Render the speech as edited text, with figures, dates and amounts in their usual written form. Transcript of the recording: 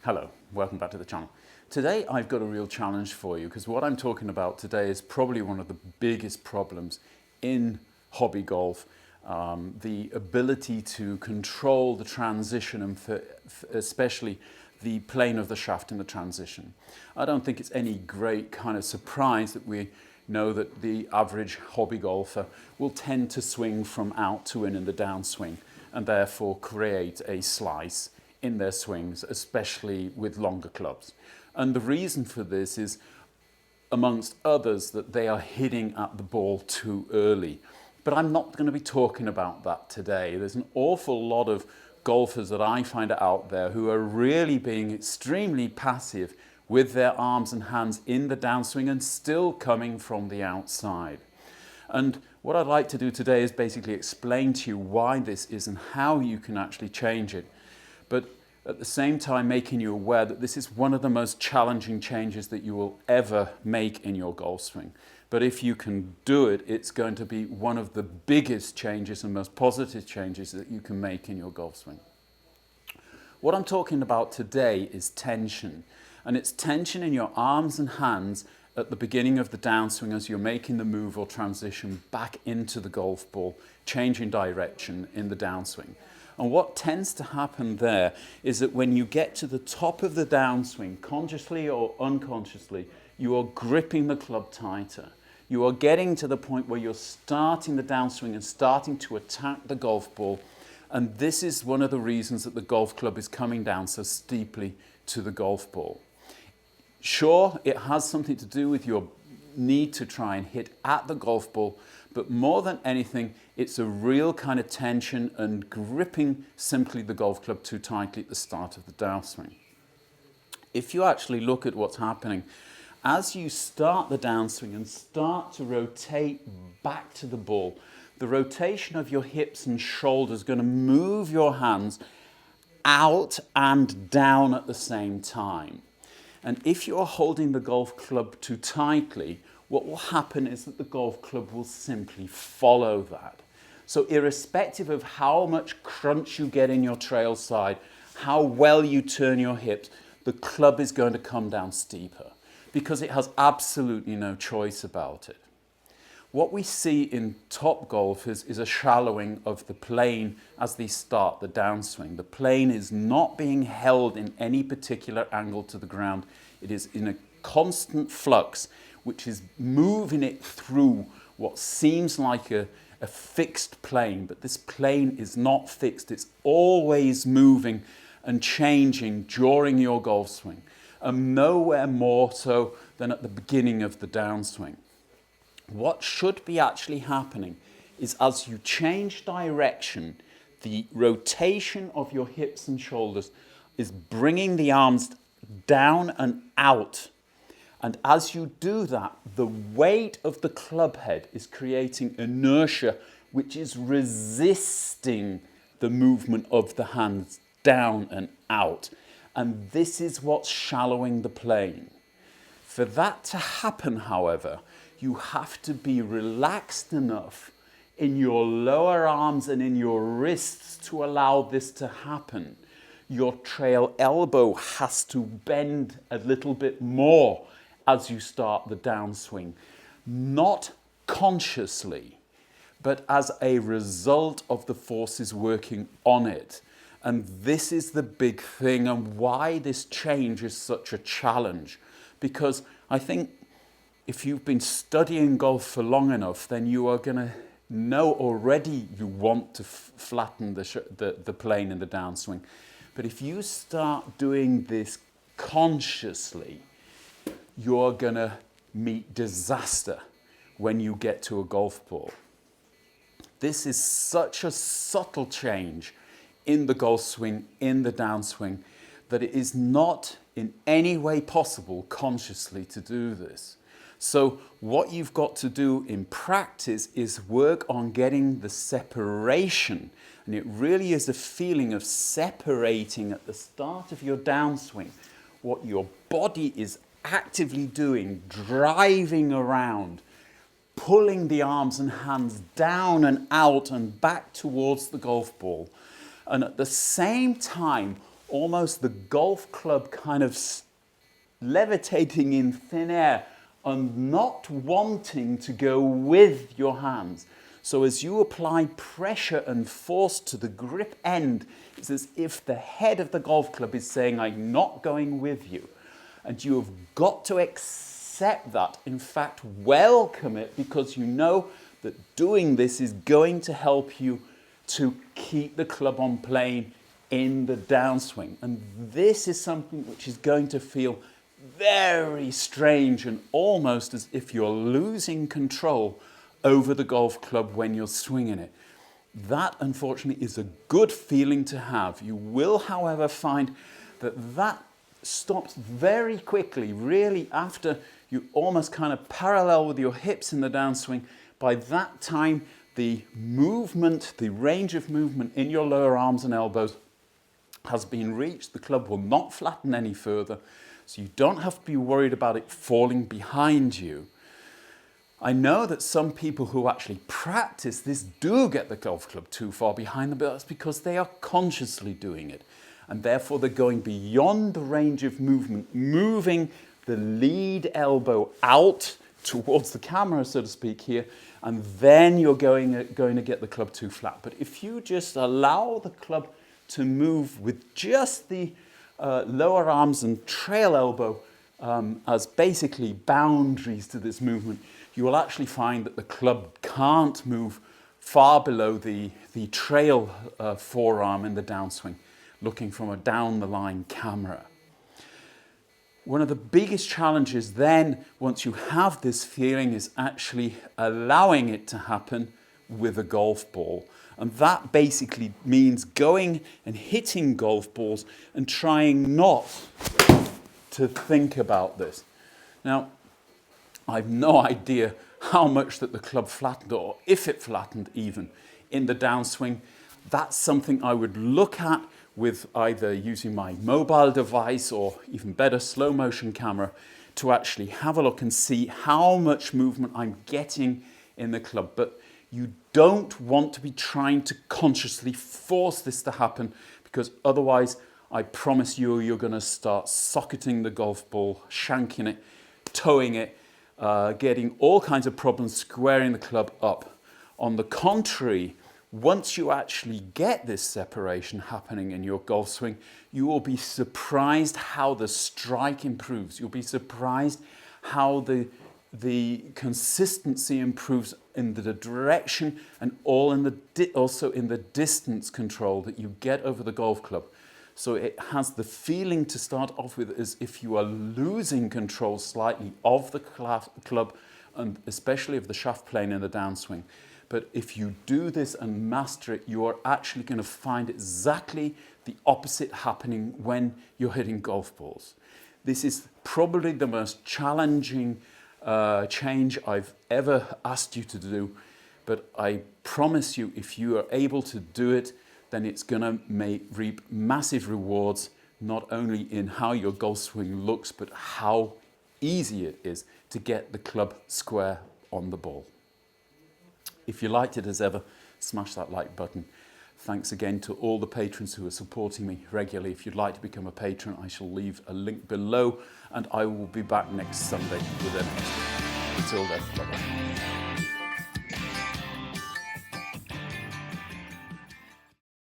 Hello, welcome back to the channel. Today I've got a real challenge for you because what I'm talking about today is probably one of the biggest problems in hobby golf. The ability to control the transition and especially the plane of the shaft in the transition. I don't think it's any great kind of surprise that we know that the average hobby golfer will tend to swing from out to in the downswing and therefore create a slice in their swings, especially with longer clubs. And the reason for this is, amongst others, that they are hitting at the ball too early. But I'm not going to be talking about that today. There's an awful lot of golfers that I find out there who are really being extremely passive with their arms and hands in the downswing and still coming from the outside. And what I'd like to do today is basically explain to you why this is and how you can actually change it. But at the same time making you aware that this is one of the most challenging changes that you will ever make in your golf swing. But if you can do it, it's going to be one of the biggest changes and most positive changes that you can make in your golf swing. What I'm talking about today is tension. And it's tension in your arms and hands at the beginning of the downswing as you're making the move or transition back into the golf ball, changing direction in the downswing. And what tends to happen there is that when you get to the top of the downswing, consciously or unconsciously, you are gripping the club tighter. You are getting to the point where you're starting the downswing and starting to attack the golf ball. And this is one of the reasons that the golf club is coming down so steeply to the golf ball. Sure, it has something to do with your need to try and hit at the golf ball, but more than anything, it's a real kind of tension and gripping simply the golf club too tightly at the start of the downswing. If you actually look at what's happening, as you start the downswing and start to rotate back to the ball, the rotation of your hips and shoulders is going to move your hands out and down at the same time. And if you're holding the golf club too tightly, what will happen is that the golf club will simply follow that. So irrespective of how much crunch you get in your trail side, how well you turn your hips, the club is going to come down steeper because it has absolutely no choice about it. What we see in top golfers is a shallowing of the plane as they start the downswing. The plane is not being held in any particular angle to the ground. It is in a constant flux, which is moving it through what seems like a fixed plane, but this plane is not fixed. It's always moving and changing during your golf swing, and nowhere more so than at the beginning of the downswing. What should be actually happening is as you change direction, the rotation of your hips and shoulders is bringing the arms down and out. And as you do that, the weight of the club head is creating inertia, which is resisting the movement of the hands down and out. And this is what's shallowing the plane. For that to happen, however, you have to be relaxed enough in your lower arms and in your wrists to allow this to happen. Your trail elbow has to bend a little bit more as you start the downswing, not consciously, but as a result of the forces working on it. And this is the big thing and why this change is such a challenge. Because I think if you've been studying golf for long enough, then you are going to know already you want to flatten the plane in the downswing. But if you start doing this consciously, you're going to meet disaster when you get to a golf ball. This is such a subtle change in the golf swing, in the downswing, that it is not in any way possible consciously to do this. So what you've got to do in practice is work on getting the separation. And it really is a feeling of separating at the start of your downswing what your body is actively doing, driving around, pulling the arms and hands down and out and back towards the golf ball. And at the same time, almost the golf club kind of levitating in thin air and not wanting to go with your hands. So as you apply pressure and force to the grip end, it's as if the head of the golf club is saying, I'm not going with you. And you have got to accept that. In fact, welcome it, because you know that doing this is going to help you to keep the club on plane in the downswing. And this is something which is going to feel very strange and almost as if you're losing control over the golf club when you're swinging it. That, unfortunately, is a good feeling to have. You will, however, find that that stops very quickly, really, after you almost kind of parallel with your hips in the downswing. By that time, the movement, the range of movement in your lower arms and elbows has been reached. The club will not flatten any further, so you don't have to be worried about it falling behind you. I know that some people who actually practice this do get the golf club too far behind them, but that's because they are consciously doing it. And therefore they're going beyond the range of movement, moving the lead elbow out towards the camera, so to speak here, and then you're going to get the club too flat. But if you just allow the club to move with just the lower arms and trail elbow as basically boundaries to this movement, you will actually find that the club can't move far below the trail forearm in the downswing, looking from a down-the-line camera. One of the biggest challenges then, once you have this feeling, is actually allowing it to happen with a golf ball. And that basically means going and hitting golf balls and trying not to think about this. Now, I've no idea how much that the club flattened, or if it flattened even, in the downswing. That's something I would look at with either using my mobile device or even better, slow motion camera, to actually have a look and see how much movement I'm getting in the club. But you don't want to be trying to consciously force this to happen, because otherwise I promise you, you're going to start socketing the golf ball, shanking it, towing it, getting all kinds of problems squaring the club up. On the contrary, once you actually get this separation happening in your golf swing, you will be surprised how the strike improves. You'll be surprised how the consistency improves in the direction and also in the distance control that you get over the golf club. So it has the feeling to start off with as if you are losing control slightly of the club, and especially of the shaft plane in the downswing. But if you do this and master it, you are actually going to find exactly the opposite happening when you're hitting golf balls. This is probably the most challenging change I've ever asked you to do, but I promise you, if you are able to do it, then it's going to reap massive rewards, not only in how your golf swing looks, but how easy it is to get the club square on the ball. If you liked it as ever, smash that like button. Thanks again to all the patrons who are supporting me regularly. If you'd like to become a patron, I shall leave a link below, and I will be back next Sunday with an extra. Until then, bye-bye.